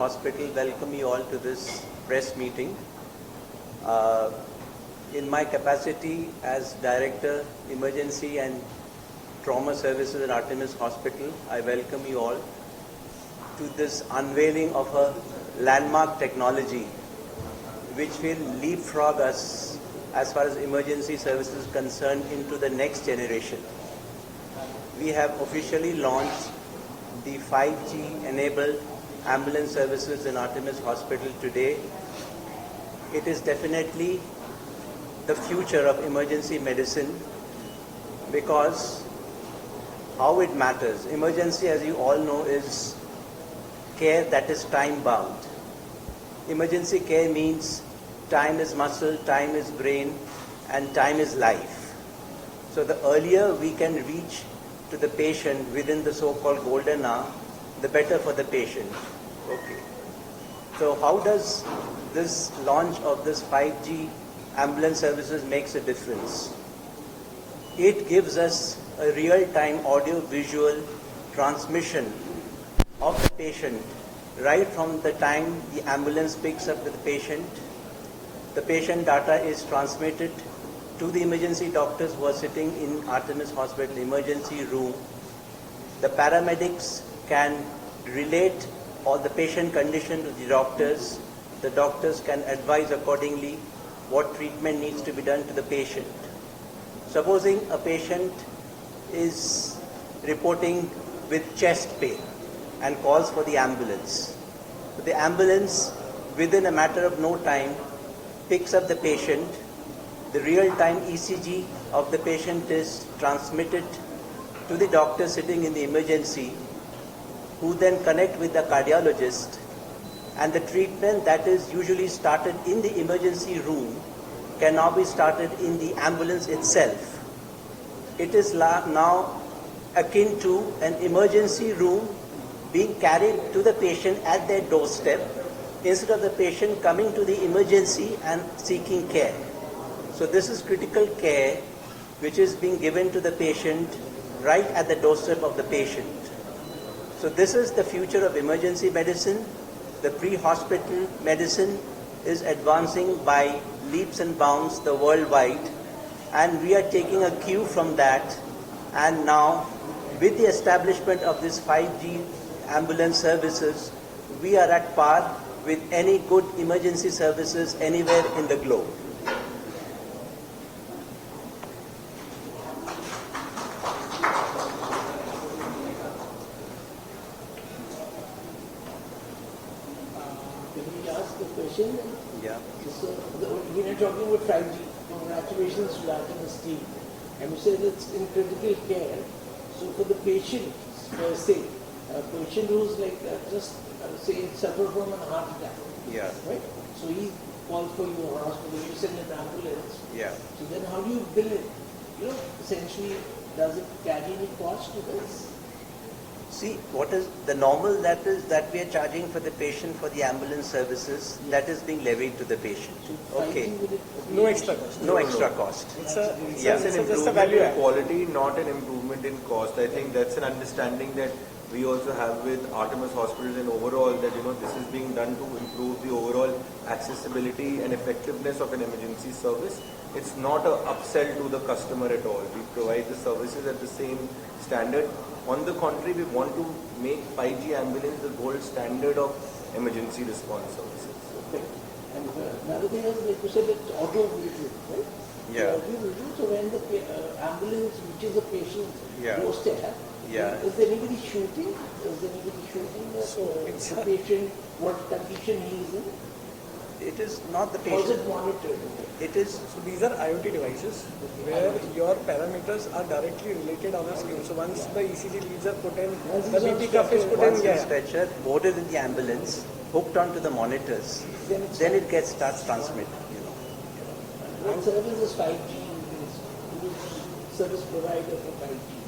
Hospital welcome you all to this press meeting. In my capacity as Director, Emergency and Trauma Services at Artemis Hospital, I welcome you all to this unveiling of a landmark technology which will leapfrog us as far as emergency services is concerned into the next generation. We have officially launched the 5G enabled ambulance services in Artemis Hospital today. It is definitely the future of emergency medicine because how it matters. Emergency, as you all know, is care that is time bound. Emergency care means time is muscle, time is brain, and time is life. So the earlier we can reach to the patient within the so-called golden hour, the better for the patient. Okay. So how does this launch of this 5G ambulance services makes a difference? It gives us a real-time audio-visual transmission of the patient right from the time the ambulance picks up the patient. The patient data is transmitted to the emergency doctors who are sitting in Artemis Hospital emergency room. The paramedics can relate all the patient condition to the doctors. The doctors can advise accordingly what treatment needs to be done to the patient. Supposing a patient is reporting with chest pain and calls for the ambulance. So the ambulance, within a matter of no time, picks up the patient. The real-time ECG of the patient is transmitted to the doctor sitting in the emergency, who then connect with the cardiologist, and the treatment that is usually started in the emergency room can now be started in the ambulance itself. It is now akin to an emergency room being carried to the patient at their doorstep instead of the patient coming to the emergency and seeking care. So this is critical care which is being given to the patient right at the doorstep of the patient. So this is the future of emergency medicine. The pre-hospital medicine is advancing by leaps and bounds the worldwide, and we are taking a cue from that. And now, with the establishment of this 5G ambulance services, we are at par with any good emergency services anywhere in the globe. Question. Yeah. So when you're talking about 5G, congratulations to Artemis team. And you said it's in critical care. So for the patient, say, a patient who's like say suffer from an heart attack. Yeah. Right? So he calls for your hospital, you send an ambulance. Yeah. So then how do you bill it? Essentially, does it carry any cost to this? See, what is the normal that we are charging for the patient for the ambulance services, that is being levied to the patient. Okay. No extra cost. No extra cost. It's an just a improvement value in add. quality, not an improvement in cost. I think that's an understanding that we also have with Artemis Hospitals and overall that this is being done to improve the overall accessibility and effectiveness of an emergency service. It's not an upsell to the customer at all. We provide the services at the same standard. On the contrary, we want to make 5G ambulance the gold standard of emergency response services. Okay. And another thing is, like you said, it's audio-visual, right? Yeah. Audio-visual, so when the ambulance reaches a patient doorstep, Yeah. is there anybody shooting? Is there anybody shooting the patient, what condition he is in? It is not the Or is patient. it monitored? It is. So these are IoT devices where your parameters are directly related on a screen. So once the ECG leads are put in, the BP cuff is put Once in. the Yeah. stretcher boarded in the ambulance, hooked onto the monitors, then it starts transmitting. What service is 5G? Who is service provider for 5G?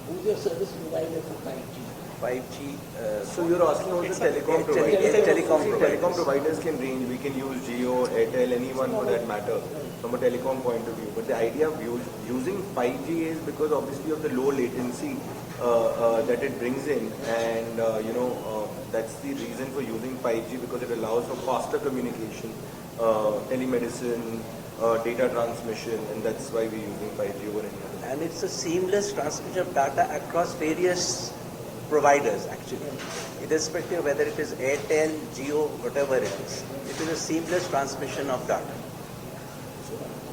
Who is your service provider for 5G? 5G. So you're asking about the telecom providers. Telecom providers can range. We can use Jio, Airtel, anyone for that matter, from a telecom point of view. But the idea of using 5G is because obviously of the low latency that it brings in, and That's the reason for using 5G, because it allows for faster communication, telemedicine, data transmission, and that's why we're using 5G over any other. And it's a seamless transmission of data across various providers actually. Irrespective of whether it is Airtel, Jio, whatever it is. It is a seamless transmission of data.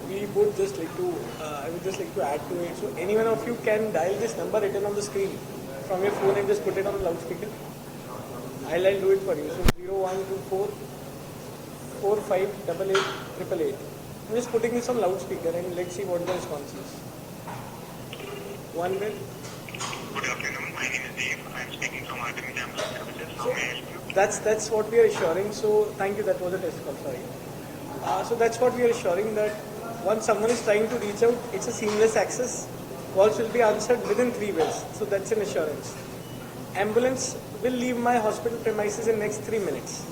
We would just like to, I would just like to add to it. So any one of you can dial this number written on the screen from your phone and just put it on the loudspeaker. I'll do it for you. So 0124 4588 888. I'm just putting this on loudspeaker and let's see what the response is. One minute. Good afternoon. My name is Dave. I'm speaking from Artemis Ambulance Services. How may I help you? That's what we are assuring. So thank you. That was a test call. Sorry. So that's what we are assuring, that once someone is trying to reach out, it's a seamless access. Calls will be answered within 3 minutes. So that's an assurance. Ambulance will leave my hospital premises in next 3 minutes.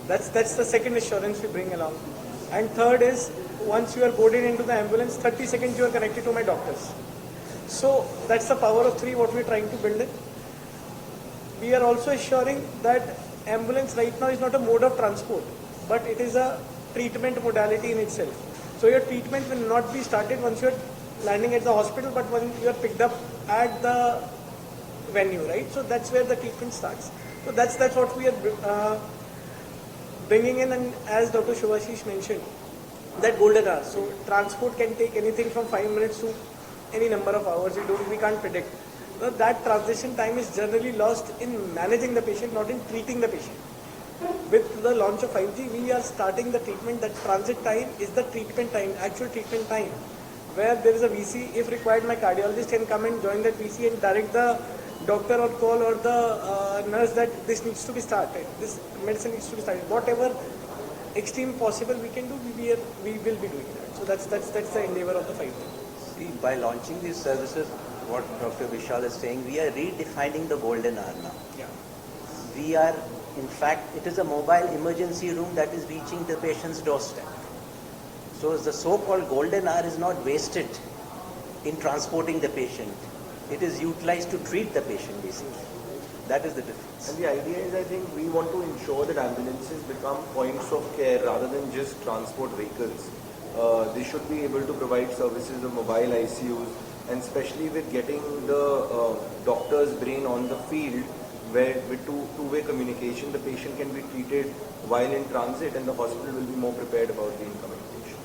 That's the second assurance we bring along. And third is, once you are boarded into the ambulance, 30 seconds you are connected to my doctors. So that's the power of 3 what we are trying to build it. We are also assuring that ambulance right now is not a mode of transport, but it is a treatment modality in itself. So your treatment will not be started once you are landing at the hospital, but when you are picked up at the venue, right? So that's where the treatment starts. So that's what we are bringing in, and as Dr. Shubhashish mentioned, that golden hour. So transport can take anything from 5 minutes to any number of hours. We can't predict. So that transition time is generally lost in managing the patient, not in treating the patient. With the launch of 5G, we are starting the treatment. That transit time is the treatment time, actual treatment time, where there is a VC. If required, my cardiologist can come and join that VC and direct the doctor on call or the nurse that this needs to be started, this medicine needs to be started. Whatever extreme possible we can do, we will be doing that. So that's the endeavor of the 5G. See, by launching these services, what Dr. Vishal is saying, we are redefining the golden hour now. Yeah. We are, in fact, it is a mobile emergency room that is reaching the patient's doorstep. So the so-called golden hour is not wasted in transporting the patient. It is utilized to treat the patient, basically. That is the difference. And the idea is, I think, we want to ensure that ambulances become points of care rather than just transport vehicles. They should be able to provide services of mobile ICUs, and especially with getting the doctor's brain on the field, where with two-way communication, the patient can be treated while in transit, and the hospital will be more prepared about the incoming patient.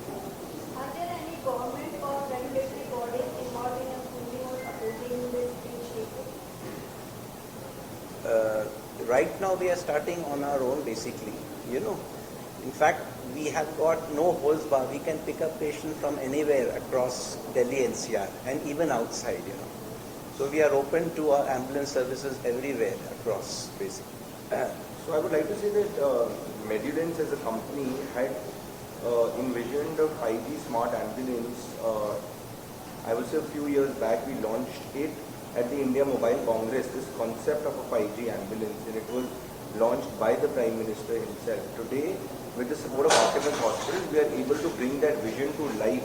Are there any government or regulatory bodies involved in approving or supporting this initiative? Right now we are starting on our own, basically. In fact, we have got no holds bar. We can pick up patients from anywhere across Delhi NCR and even outside. So we are open to our ambulance services everywhere across, basically. So I would like to say that Medulence as a company had envisioned a 5G smart ambulance. I would say a few years back we launched it at the India Mobile Congress, this concept of a 5G ambulance, and it was launched by the Prime Minister himself. Today, with the support of Artemis Hospital, we are able to bring that vision to life,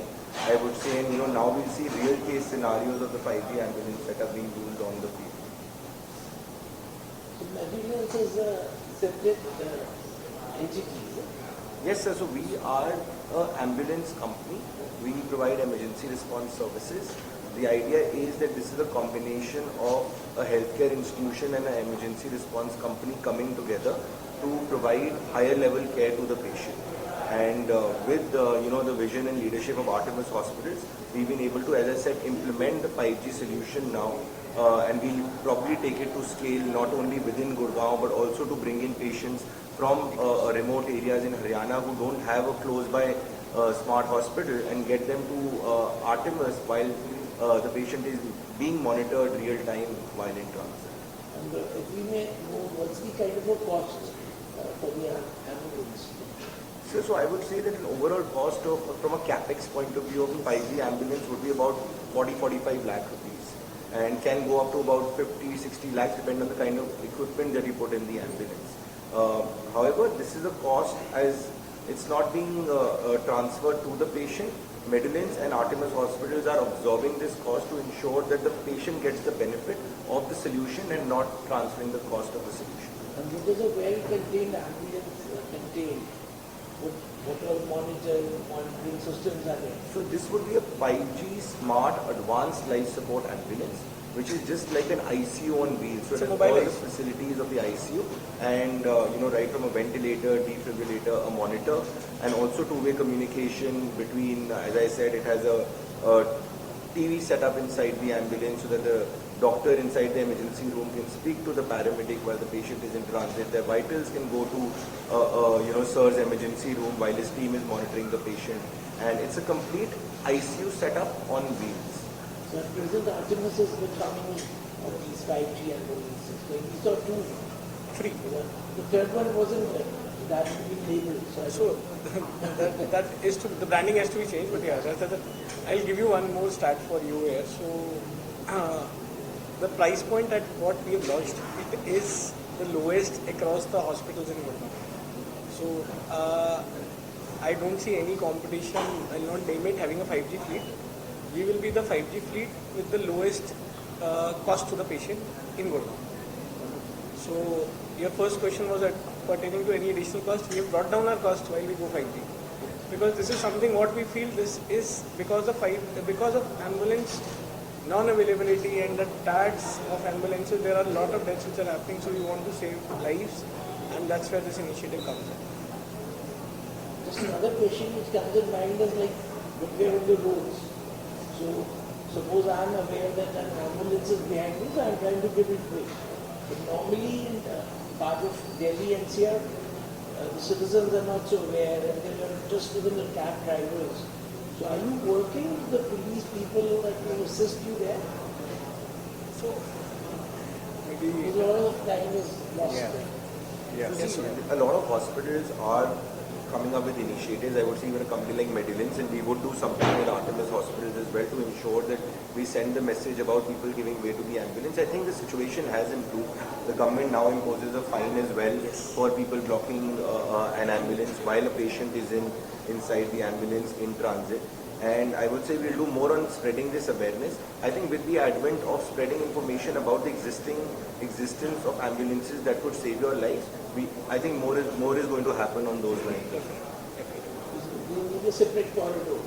I would say, and now we'll see real case scenarios of the 5G ambulance that are being used on the field. So Medulence is a separate entity. Yes, sir. So we are an ambulance company. We provide emergency response services. The idea is that this is a combination of a healthcare institution and an emergency response company coming together to provide higher level care to the patient. And with the vision and leadership of Artemis Hospitals, we've been able to, as I said, implement the 5G solution now, and we'll probably take it to scale not only within Gurgaon but also to bring in patients from remote areas in Haryana who don't have a close by smart hospital and get them to Artemis while the patient is being monitored real time while in transit. And if we may know what's the kind of a cost for the ambulance? So I would say that an overall cost from a capex point of view of a 5G ambulance would be about 40-45 lakh rupees, and can go up to about 50-60 lakhs depending on the kind of equipment that you put in the ambulance. However, this is a cost as it's not being transferred to the patient. Medulence and Artemis Hospitals are absorbing this cost to ensure that the patient gets the benefit of the solution and not transferring the cost of the solution. And what is a well-contained ambulance contained? What all monitoring systems are there? So this would be a 5G smart advanced life support ambulance, which is just like an ICU on wheels. So It's a it has mobile all the ICU. facilities of the ICU, and right from a ventilator, defibrillator, a monitor, and also two-way communication between. As I said, it has a TV set up inside the ambulance so that the doctor inside the emergency room can speak to the paramedic while the patient is in transit. Their vitals can go to sir's emergency room while his team is monitoring the patient, and it's a complete ICU setup on wheels. So at present, Artemis is becoming of these 5G ambulances. So we saw two. 3. The third one wasn't that been labeled. So I So that is to, the branding has to be changed, but yeah, I'll give you one more stat for you here. So the price point at what we have launched, it is the lowest across the hospitals in Gurgaon. So I don't see any competition. I'll not name it having a 5G fleet. We will be the 5G fleet with the lowest cost to the patient in Gurgaon. So your first question was pertaining to any additional cost. We have brought down our cost while we go 5G. Because this is something what we feel this is because of ambulance non-availability and the tags of ambulances, there are a lot of deaths which are happening, so we want to save lives, and that's where this initiative comes in. just another question which comes in mind is like when we are on the roads. So suppose I am aware that an ambulance is behind me, so I am trying to give it way. But normally in part of Delhi NCR, the citizens are not so aware and they are just even the cab drivers. So are you working with the police people that will assist you there? So maybe Because a lot of time is lost Yeah. there. yes, So a lot of hospitals are coming up with initiatives. I would say even a company like Medilins, and we would do something with Artemis hospitals as well to ensure that we send the message about people giving way to the ambulance. I think the situation has improved. The government now imposes a fine as well for people blocking an ambulance while a patient is inside the ambulance in transit. And I would say we'll do more on spreading this awareness. I think with the advent of spreading information about the existence of ambulances that could save your life, I think more is going to happen on those lines. You need a separate corridor.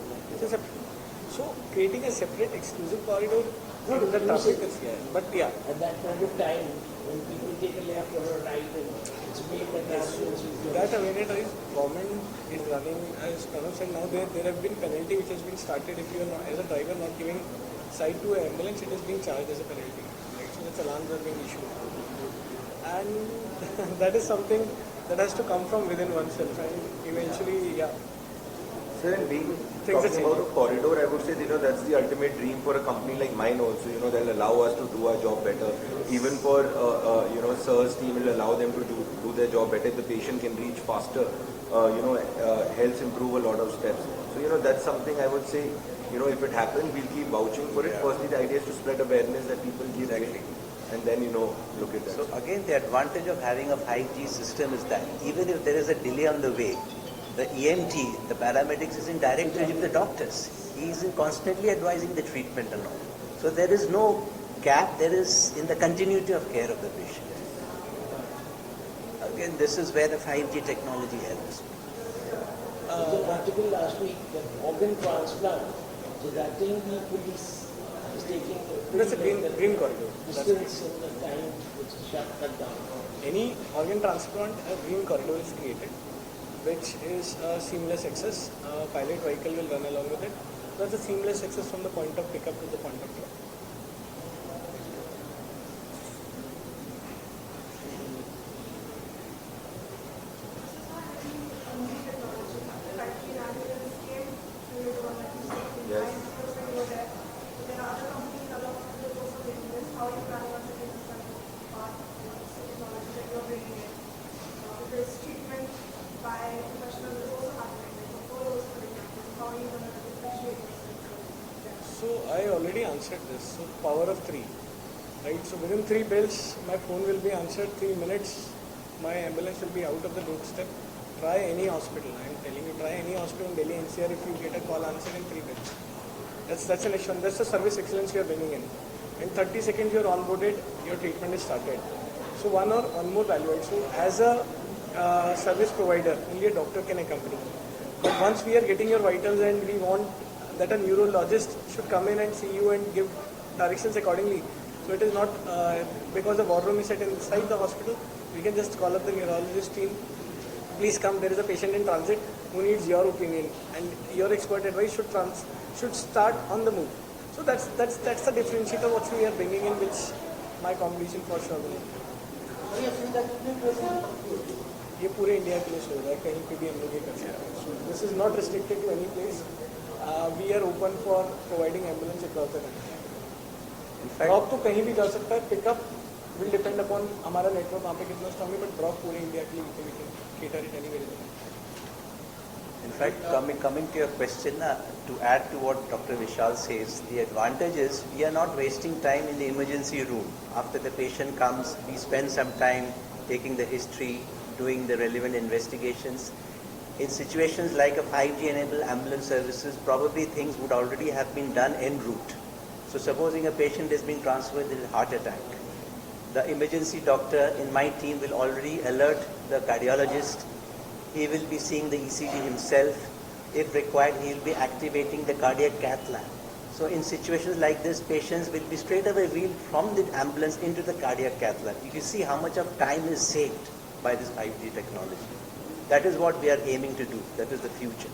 So creating a separate exclusive corridor No, in the you traffic said- is here. But yeah, At that point of time, when people take a left or a right, and it's made that the ambulance will go. that awareness is government is running, as Pranav said, now there have been penalty which has been started if you are not, as a driver not giving side to an ambulance, it is being charged as a penalty. Right? So the challans are being issued. And that is something that has to come from within oneself and eventually, yeah. Sir, and being Things are talking about a corridor, I would say, that's the ultimate dream for a company like mine also. They'll allow us to do our job better. Even for, Sir's team will allow them to do their job better. The patient can reach faster. Helps improve a lot of steps. So, that's something I would say, if it happens, we'll keep vouching for it. Firstly, the idea is to spread awareness that people give way, and then, look at that. So again, the advantage of having a 5G system is that even if there is a delay on the way, the EMT, the paramedics is in direct touch with the doctors. He is constantly advising the treatment and all. So there is no gap, there is in the continuity of care of the patient. Again, this is where the 5G technology helps. There's an article last week that organ transplant, so that thing the police is taking That's a green corridor. distance in the time which is cut down. Any organ transplant, a green corridor is created, which is a seamless access. A pilot vehicle will run along with it. That's a seamless access from the point of pickup to the point of drop. Yes. Treatment by professionals is also happening. For those how are you going to differentiate yourself? So I already answered this. So power of 3, right? So within 3 bells, my phone will be answered. 3 minutes, my ambulance will be out of the doorstep. Try any hospital. I am telling you, try any hospital in Delhi NCR. If you get a call answered in 3 minutes, that's an assurance. That's the service excellence you are bringing in. In 30 seconds, you are onboarded. Your treatment is started. So one more value add. So as a service provider, only a doctor can accompany. But once we are getting your vitals and we want that a neurologist should come in and see you and give directions accordingly. So it is not because the war room is set inside the hospital. We can just call up the neurologist team. Please come. There is a patient in transit who needs your opinion, and your expert advice should start on the move. So that's the differentiator what we are bringing in, which my competition for sure will. ये पूरे India के लिए show है, कहीं पे भी हम लोग ये कर सकते हैं. So this is not restricted to any place. We are open for providing ambulance across the country. In fact, drop तो कहीं भी जा सकता है. पिकअप will depend upon हमारा नेटवर्क वहाँ पे कितना स्ट्रॉन्ग है, बट ड्रॉप पूरे इंडिया के लिए we can cater it anywhere. In fact, coming to your question, to add to what Dr. Vishal says, the advantage is we are not wasting time in the emergency room. After the patient comes, we spend some time taking the history, doing the relevant investigations. In situations like a 5G enabled ambulance services, probably things would already have been done en route. So supposing a patient is being transferred with a heart attack, the emergency doctor in my team will already alert the cardiologist. He will be seeing the ECG himself. If required, he will be activating the cardiac cath lab. So in situations like this, patients will be straight away wheeled from the ambulance into the cardiac cath lab. You can see how much of time is saved by this 5G technology. That is what we are aiming to do. That is the future.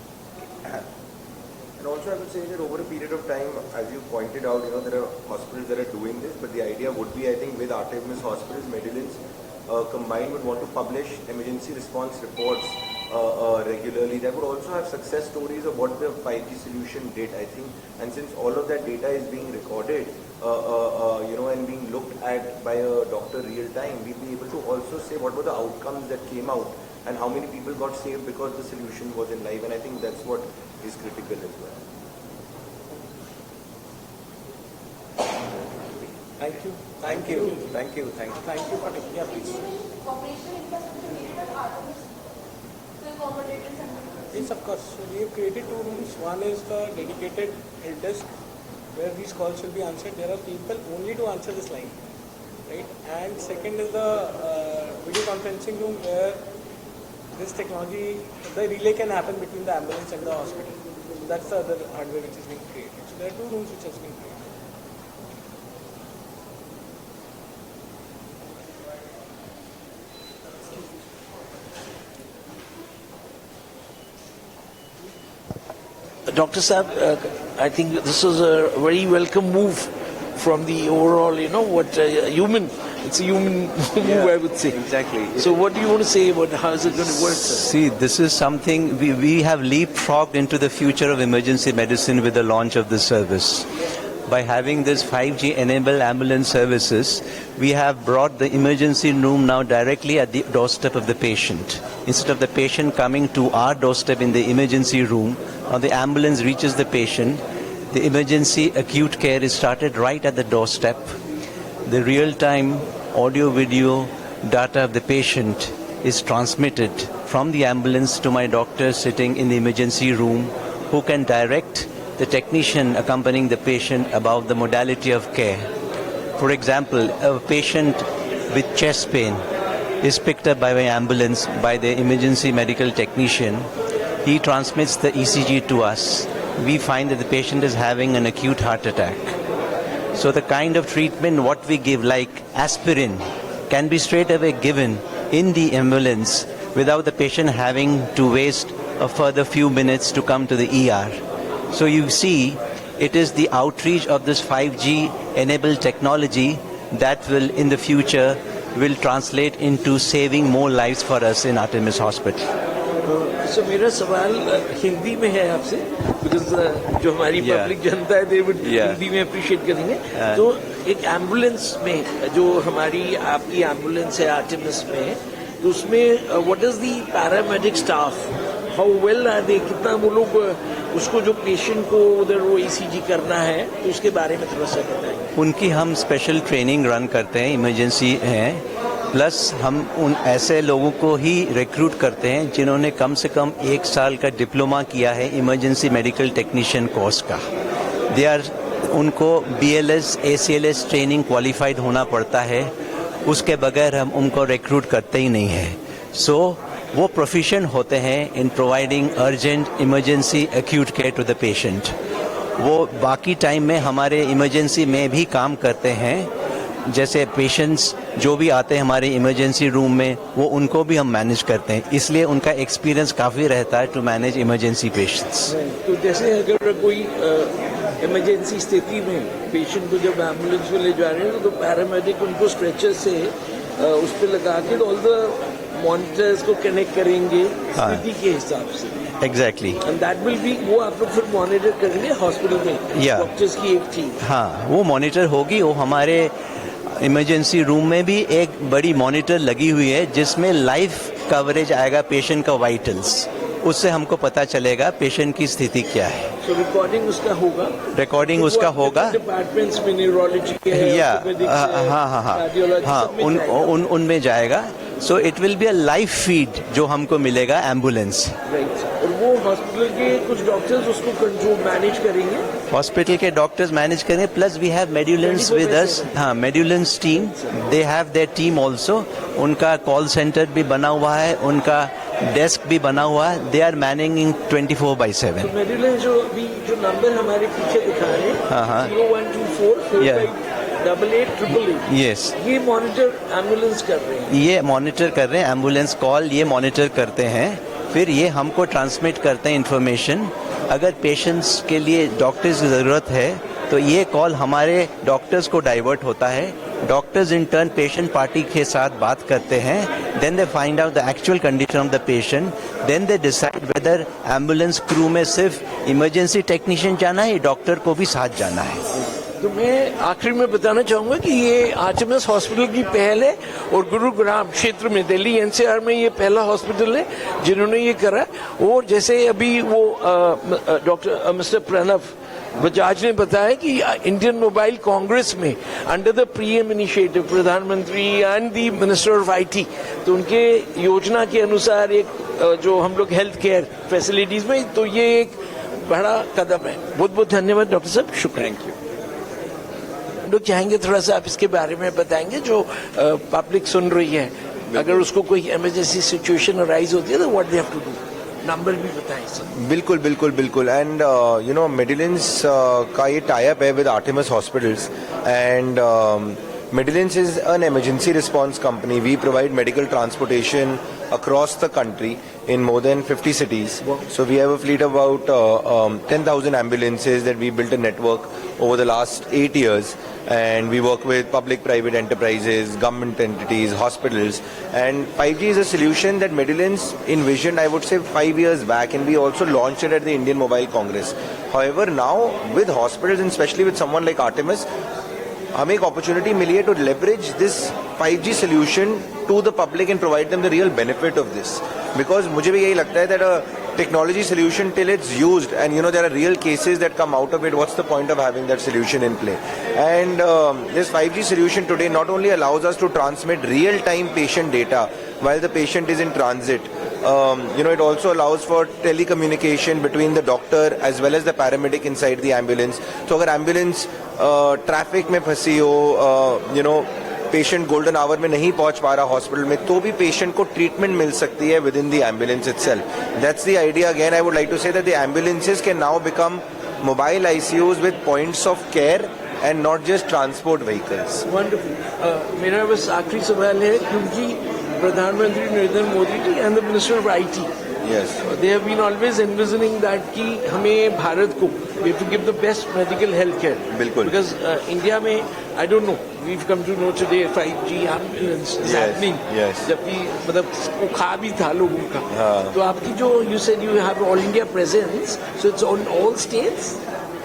And also I would say that over a period of time, as you pointed out, there are hospitals that are doing this, but the idea would be, I think, with Artemis Hospitals, Medilins, combined would want to publish emergency response reports regularly. That would also have success stories of what the 5G solution did, I think. And since all of that data is being recorded, and being looked at by a doctor real time, we'll be able to also say what were the outcomes that came out and how many people got saved because the solution was in live. And I think that's what is critical as well. Thank you. Thank you. Thank you. Thank you. Thank you for taking. Yeah, please. Operational infrastructure needed at Artemis to accommodate and center. Yes, of course. So we have created 2 rooms. One is the dedicated help desk where these calls will be answered. There are people only to answer this line, right? And second is the video conferencing room where this technology, the relay can happen between the ambulance and the hospital. So that's the other hardware which is being created. So there are 2 rooms which has been created. Dr. Saab, I think this is a very welcome move from the overall, it's a human move, I would say. Exactly. So what do you want to say about how is it going to work, sir? See, this is something we have leapfrogged into the future of emergency medicine with the launch of this service. By having this 5G enabled ambulance services, we have brought the emergency room now directly at the doorstep of the patient. Instead of the patient coming to our doorstep in the emergency room, or the ambulance reaches the patient, the emergency acute care is started right at the doorstep. The real-time audio-video data of the patient is transmitted from the ambulance to my doctor sitting in the emergency room, who can direct the technician accompanying the patient about the modality of care. For example, a patient with chest pain is picked up by my ambulance by the emergency medical technician. He transmits the ECG to us. We find that the patient is having an acute heart attack. So the kind of treatment what we give, like aspirin, can be straight away given in the ambulance without the patient having to waste a further few minutes to come to the ER. So you see, it is the outreach of this 5G enabled technology that will in the future will translate into saving more lives for us in Artemis Hospital. So मेरा सवाल हिंदी में है आपसे, because जो हमारी public जनता है they would Hindi में appreciate करेंगे. तो एक एम्बुलेंस में जो हमारी आपकी एम्बुलेंस है आर्टेमिस में, तो उसमें what is the paramedic staff? How well are they? कितना वो लोग उसको जो पेशेंट को उधर वो ECG करना है, तो उसके बारे में थोड़ा सा बताएं. उनकी हम स्पेशल ट्रेनिंग रन करते हैं, इमरजेंसी हैं, प्लस हम उन ऐसे लोगों को ही रिक्रूट करते हैं जिन्होंने कम से कम 1 साल का डिप्लोमा किया है इमरजेंसी मेडिकल टेक्नीशियन कोर्स का. उनको BLS, ACLS ट्रेनिंग क्वालिफाइड होना पड़ता है उसके बगैर हम उनको रिक्रूट करते ही नहीं हैं. सो वो प्रोफिशिएंट होते हैं in providing urgent emergency acute care to the patient. वो बाकी टाइम में हमारे इमरजेंसी में भी काम करते हैं. जैसे पेशेंट्स जो भी आते हैं हमारे इमरजेंसी रूम में, वो उनको भी हम मैनेज करते हैं. इसलिए उनका एक्सपीरियंस काफ़ी रहता है टू मैनेज इमरजेंसी पेशेंट्स. तो जैसे अगर कोई इमरजेंसी स्थिति में पेशेंट को जब एम्बुलेंस में ले जा रहे हैं तो पैरामेडिक उनको स्ट्रेचर से उस पर लगा के ऑल द मॉनिटर्स को कनेक्ट करेंगे स्थिति के हिसाब से. Exactly. And that will be, वो आप लोग फिर मॉनिटर करेंगे हॉस्पिटल में, डॉक्टर्स की एक टीम. हाँ, वो मॉनिटर होगी. वो हमारे इमरजेंसी रूम में भी एक बड़ी मॉनिटर लगी हुई है जिसमें लाइव कवरेज आएगा पेशेंट का वाइटल्स. उससे हमको पता चलेगा पेशेंट की स्थिति क्या है. तो रिकॉर्डिंग उसका होगा. रिकॉर्डिंग उसका होगा. डिपार्टमेंट्स में न्यूरोलॉजी है, या हाँ उनमें जाएगा. So it will be a live feed जो हमको मिलेगा एम्बुलेंस. राइट. और वो हॉस्पिटल के कुछ डॉक्टर्स उसको कंट्रोल मैनेज करेंगे. हॉस्पिटल के डॉक्टर्स मैनेज करेंगे. Plus we have Medulance with us. हाँ, Medulance team, they have their team also. उनका कॉल सेंटर भी बना हुआ है, उनका डेस्क भी बना हुआ है. They are managing 24/7. तो मेड्यूलेंस जो नंबर हमारे पीछे दिखा रहे हैं, हाँ. 0124 8888, यस, ये मॉनिटर एम्बुलेंस कर रहे हैं. ये मॉनिटर कर रहे हैं. एम्बुलेंस कॉल ये मॉनिटर करते हैं. फिर ये हमको ट्रांसमिट करते हैं इन्फॉर्मेशन. अगर पेशेंट्स के लिए डॉक्टर्स की ज़रूरत है तो ये कॉल हमारे डॉक्टर्स को डाइवर्ट होता है. Doctors in turn patient party के साथ बात करते हैं. Then they find out the actual condition of the patient. Then they decide whether ambulance crew में सिर्फ इमरजेंसी टेक्नीशियन जाना है या डॉक्टर को भी साथ जाना है. तो मैं आखिर में बताना चाहूंगा कि ये आर्टेमिस हॉस्पिटल की पहल है और गुरुग्राम क्षेत्र में, दिल्ली एनसीआर में ये पहला हॉस्पिटल है जिन्होंने ये करा. और जैसे अभी वो डॉक्टर मिस्टर प्रणव बजाज ने बताया कि इंडियन मोबाइल कांग्रेस में अंडर द पीएम इनिशिएटिव प्रधानमंत्री and the minister of IT, तो उनके योजना के अनुसार एक जो हम लोग हेल्थ केयर फैसिलिटीज में, तो ये एक बड़ा कदम है. बहुत बहुत धन्यवाद डॉक्टर साहब, शुक्रिया. Thank you. लोग चाहेंगे थोड़ा सा आप इसके बारे में बताएंगे जो पब्लिक सुन रही है, अगर उसको कोई इमरजेंसी सिचुएशन अराइज होती है तो what they have to do. Number भी बताएं सर. बिल्कुल बिल्कुल बिल्कुल. एंड यू नो मेडिलेंस का ये टाई अप है with Artemis hospitals. And Medilens is an emergency response company. We provide medical transportation across the country in more than 50 cities. So we have a fleet of about 10,000 ambulances that we built a network over the last 8 years. And we work with public-private enterprises, government entities, hospitals. And 5G is a solution that Medilens envisioned, I would say, 5 years back. And we also launched it at the Indian Mobile Congress. However, now with hospitals and especially with someone like Artemis, हमें एक opportunity मिली है to leverage this 5G solution to the public and provide them the real benefit of this. Because मुझे भी यही लगता है that a technology solution till it's used and you know there are real cases that come out of it, what's the point of having that solution in play? And this 5G solution today not only allows us to transmit real-time patient data while the patient is in transit, you know, it also allows for telecommunication between the doctor as well as the paramedic inside the ambulance. So अगर ambulance traffic में फंसी हो, you know, patient golden hour में नहीं पहुंच पा रहा hospital में, तो भी पेशेंट को ट्रीटमेंट मिल सकती है within the ambulance itself. That's the idea. Again I would like to say that the ambulances can now become mobile ICUs with points of care and not just transport vehicles. Wonderful. मेरा बस आखिरी सवाल है, क्योंकि प्रधानमंत्री Narendra Modi ji and the minister of IT, Yes. They have been always envisioning that कि हमें भारत को we have to give the best medical health care. बिल्कुल. Because India में I don't know, we've come to know today 5G ambulance is happening. Yes. जबकि मतलब वो खा भी था लोगों का. हाँ. तो आपकी जो you said you have all India presence, so it's on all states.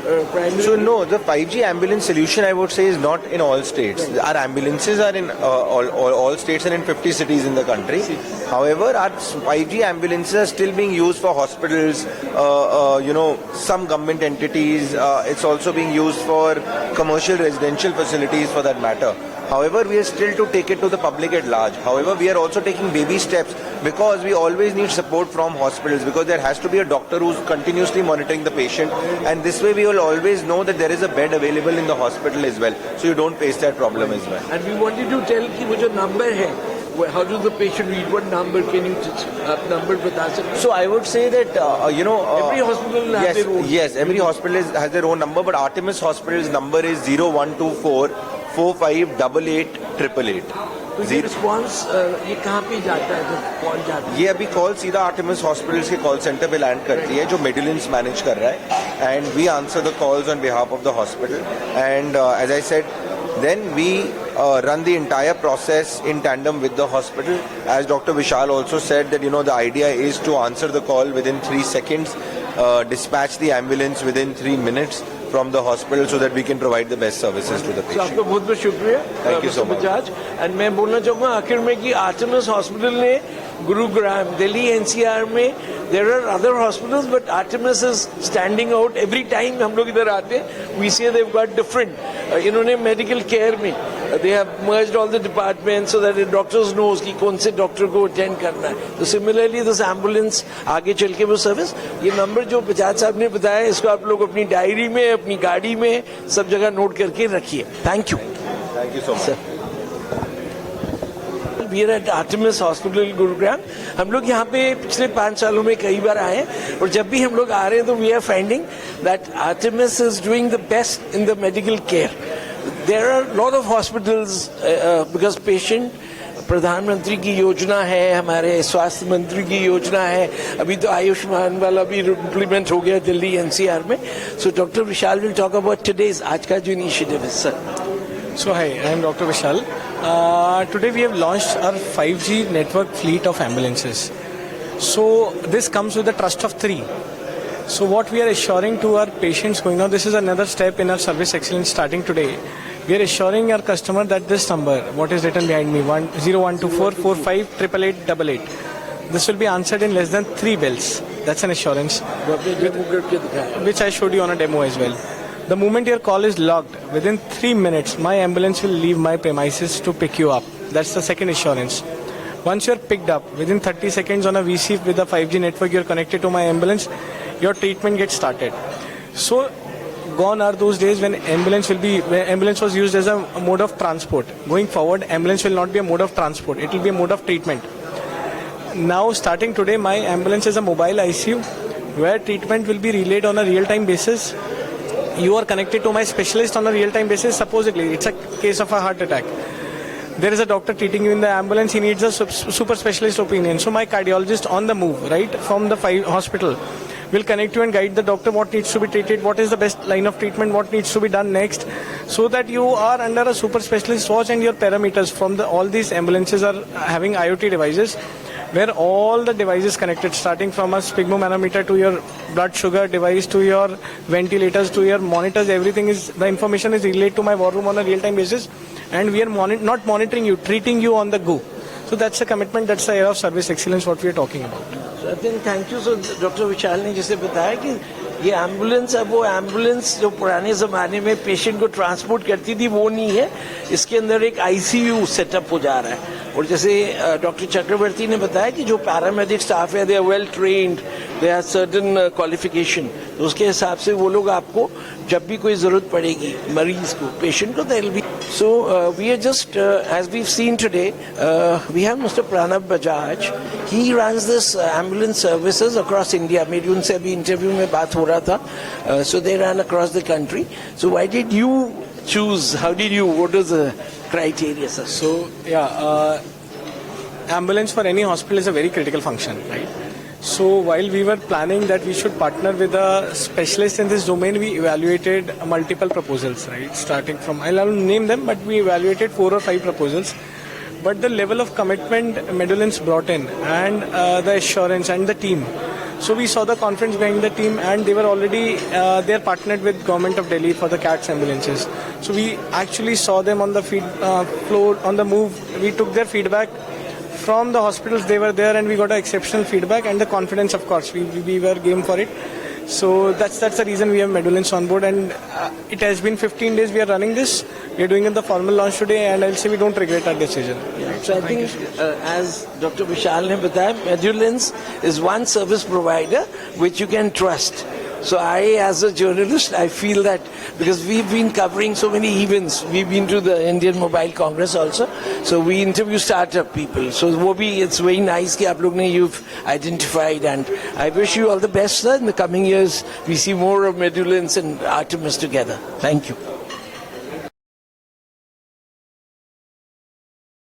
Primarily. So no, the 5G ambulance solution I would say is not in all states. Right. Our ambulances are in all states and in 50 cities in the country. However, our 5G ambulances are still being used for hospitals, you know, some government entities. It's also being used for commercial residential facilities for that matter. However, we are still to take it to the public at large. However, we are also taking baby steps because we always need support from hospitals, because there has to be a doctor who's continuously monitoring the patient, and this way we will always know that there is a bed available in the hospital as well, so you don't face that problem as well. And we wanted to tell कि वो जो number है, how does the patient read? What number can you number बता सकते? So I would say that Every hospital has their own. Yes, every hospital has their own number, but Artemis Hospital's number is 0124 4588 888. तो ये response ये कहाँ पे जाता है जब कॉल जाता है? ये अभी कॉल सीधा आर्टेमिस हॉस्पिटल्स के कॉल सेंटर पे लैंड करती है, जो मेडिलिन्स मैनेज कर रहा है, and we answer the calls on behalf of the hospital, and as I said, then we run the entire process in tandem with the hospital. As Dr. Vishal also said that the idea is to answer the call within 3 seconds, dispatch the ambulance within 3 minutes from the hospital so that we can provide the best services to the तो patient. आपका बहुत बहुत शुक्रिया. Thank you so much. Bajaj. And मैं बोलना चाहूँगा आखिर में कि आर्टेमिस हॉस्पिटल ने गुरुग्राम, दिल्ली एनसीआर में there are other hospitals, but Artemis is standing out. Every time हम लोग इधर आते, we see they've got different. इन्होंने medical care में they have merged all the departments so that the doctors knows कि कौन से डॉक्टर को अटेंड करना है. तो similarly this ambulance आगे चल के वो सर्विस, ये नंबर जो बजाज साहब ने बताया, इसको आप लोग अपनी डायरी में, अपनी गाड़ी में सब जगह नोट करके रखिए. Thank you. Thank you so much. We are at Artemis Hospital Gurugram. हम लोग यहाँ पे पिछले 5 सालों में कई बार आए हैं, और जब भी हम लोग आ रहे हैं तो we are finding that Artemis is doing the best in the medical care. There are a lot of hospitals because patient, प्रधानमंत्री की योजना है, हमारे स्वास्थ्य मंत्री की योजना है, अभी तो आयुष्मान वाला भी इम्प्लीमेंट हो गया दिल्ली एनसीआर में. So doctor Vishal will talk about today's, आज का जो इनिशिएटिव है. Sir, So hi, I am Dr. Vishal. Today we have launched our 5G network fleet of ambulances. So this comes with the trust of 3. So what we are assuring to our patients going on, this is another step in our service excellence starting today. We are assuring our customer that this number, what is written behind me, 0124 45 888, this will be answered in less than 3 bells. That's an assurance, which I showed you on a demo as well. The moment your call is logged, within 3 minutes, my ambulance will leave my premises to pick you up. That's the second assurance. Once you're picked up, within 30 seconds on a VC with a 5G network, you're connected to my ambulance, your treatment gets started. So, gone are those days when ambulance was used as a mode of transport. Going forward, ambulance will not be a mode of transport. It will be a mode of treatment. Now, starting today, my ambulance is a mobile ICU where treatment will be relayed on a real-time basis. You are connected to my specialist on a real-time basis. Supposedly, it's a case of a heart attack. There is a doctor treating you in the ambulance. He needs a super specialist opinion. So my cardiologist on the move, right from the hospital, will connect you and guide the doctor what needs to be treated, what is the best line of treatment, what needs to be done next, so that you are under a super specialist watch, and your parameters from all these ambulances are having IoT devices, where all the devices connected, starting from a sphygmomanometer to your blood sugar device to your ventilators to your monitors, everything is, the information is relayed to my war room on a real-time basis, and we are not monitoring you, treating you on the go. So that's the commitment, that's the era of service excellence what we are talking about. So I think thank you. So doctor Vishal ने जैसे बताया कि ये ambulance, अब वो ambulance जो पुराने ज़माने में पेशेंट को ट्रांसपोर्ट करती थी वो नहीं है, इसके अंदर एक आईसीयू सेटअप हो जा रहा है. और जैसे डॉक्टर चक्रवर्ती ने बताया कि जो पैरामेडिक स्टाफ है, they are well trained, they are certain qualification, तो उसके हिसाब से वो लोग आपको जब भी कोई ज़रूरत पड़ेगी मरीज को, पेशेंट को, they will be. So we are just, as we've seen today, we have Mr. Pranav Bajaj. He runs this ambulance services across India. मेरी उनसे अभी इंटरव्यू में बात हो रहा था. So they run across the country. So why did you choose? How did you? What is the criteria, sir? So ambulance for any hospital is a very critical function, right? So while we were planning that we should partner with a specialist in this domain, we evaluated multiple proposals, right? Starting from, I'll name them, but we evaluated 4 or 5 proposals. But the level of commitment Medulins brought in, and the assurance and the team. So we saw the confidence behind the team, and they were already, they're partnered with Government of Delhi for the CATS ambulances. So we actually saw them on the floor, on the move. We took their feedback from the hospitals, they were there, and we got exceptional feedback and the confidence, of course, we were game for it. So that's the reason we have Medulence on board, and it has been 15 days we are running this. We are doing it the formal launch today, and I'll say we don't regret our decision. So I think, as Dr. Vishal ne bataya, Medulence is one service provider which you can trust. So I, as a journalist, I feel that because we've been covering so many events, we've been to the Indian Mobile Congress also, so we interview startup people. So it's very nice that you've identified, and I wish you all the best, sir. In the coming years, we see more of Medulence and Artemis together. Thank you.